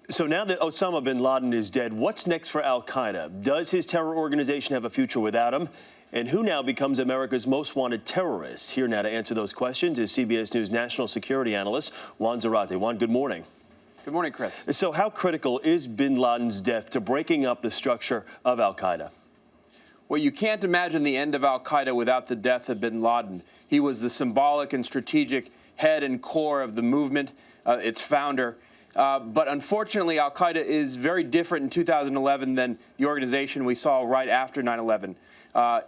So now that Osama bin Laden is dead, what's next for al-Qaeda? Does his terror organization have a future without him? And who now becomes America's most wanted terrorist? Here now to answer those questions is CBS News national security analyst Juan Zarate. Juan, good morning. Good morning, Chris. So how critical is bin Laden's death to breaking up the structure of al-Qaeda? Well, you can't imagine the end of al-Qaeda without the death of bin Laden. He was the symbolic and strategic head and core of the movement, its founder. But unfortunately, al-Qaeda is very different in 2011 than the organization we saw right after 9/11.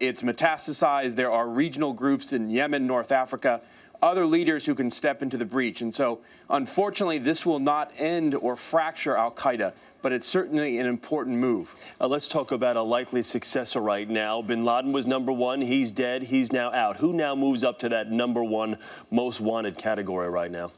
It's metastasized. There are regional groups in Yemen, North Africa, other leaders who can step into the breach. And so, unfortunately, this will not end or fracture al-Qaeda, but it's certainly an important move. Let's talk about a likely successor right now. Bin Laden was number one. He's dead. He's now out. Who now moves up to that number one most wanted category right now?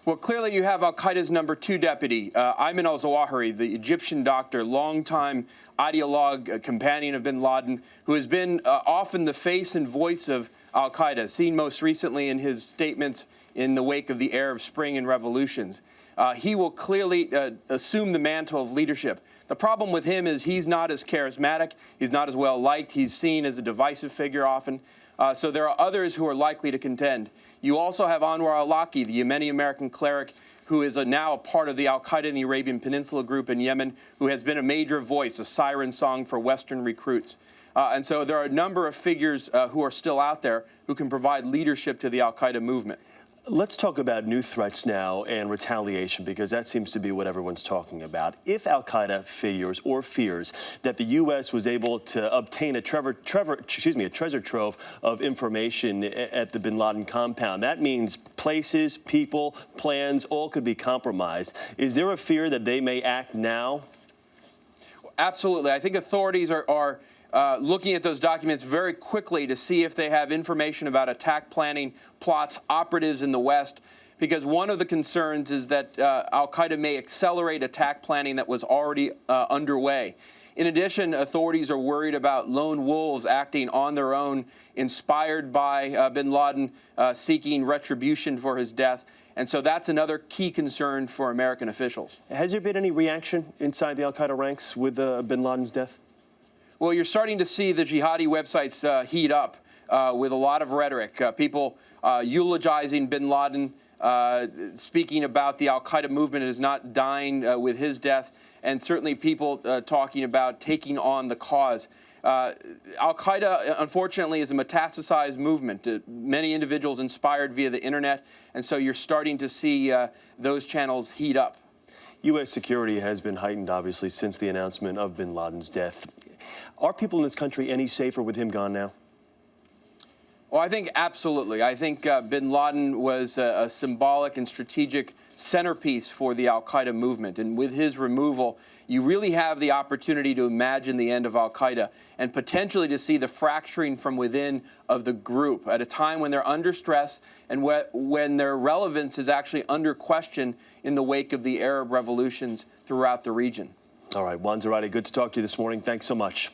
Well, clearly you have al-Qaeda's number two deputy, Ayman al-Zawahiri, the Egyptian doctor, longtime ideologue, companion of bin Laden, who has been often the face and voice of al-Qaeda, seen most recently in his statements in the wake of the Arab Spring and revolutions. He will clearly assume the mantle of leadership. The problem with him is he's not as charismatic, he's not as well liked, he's seen as a divisive figure often. So there are others who are likely to contend. You also have Anwar al-Awlaki, the Yemeni-American cleric, who is now a part of the al-Qaeda in the Arabian Peninsula group in Yemen, who has been a major voice, a siren song for Western recruits. And so there are a number of figures who are still out there who can provide leadership to the al-Qaeda movement. Let's talk about new threats now and retaliation, because that seems to be what everyone's talking about. If al-Qaeda fears that the U.S. was able to obtain a treasure trove of information at the bin Laden compound, that means places, people, plans, all could be compromised. Is there a fear that they may act now? Absolutely. I think authorities are looking at those documents very quickly to see if they have information about attack planning, plots, operatives in the West, because one of the concerns is that al-Qaeda may accelerate attack planning that was already underway. In addition, authorities are worried about lone wolves acting on their own, inspired by bin Laden, seeking retribution for his death. And so that's another key concern for American officials. Has there been any reaction inside the al-Qaeda ranks with bin Laden's death? Well, you're starting to see the jihadi websites heat up with a lot of rhetoric. People eulogizing bin Laden, speaking about the al-Qaeda movement is not dying with his death, and certainly people talking about taking on the cause. Al-Qaeda, unfortunately, is a metastasized movement. Many individuals inspired via the internet, and so you're starting to see those channels heat up. U.S. security has been heightened, obviously, since the announcement of bin Laden's death. Are people in this country any safer with him gone now? Well, I think absolutely. I think bin Laden was a symbolic and strategic centerpiece for the al-Qaeda movement. And with his removal, you really have the opportunity to imagine the end of al-Qaeda and potentially to see the fracturing from within of the group at a time when they're under stress and when their relevance is actually under question in the wake of the Arab revolutions throughout the region. All right, Juan Zarate, good to talk to you this morning. Thanks so much.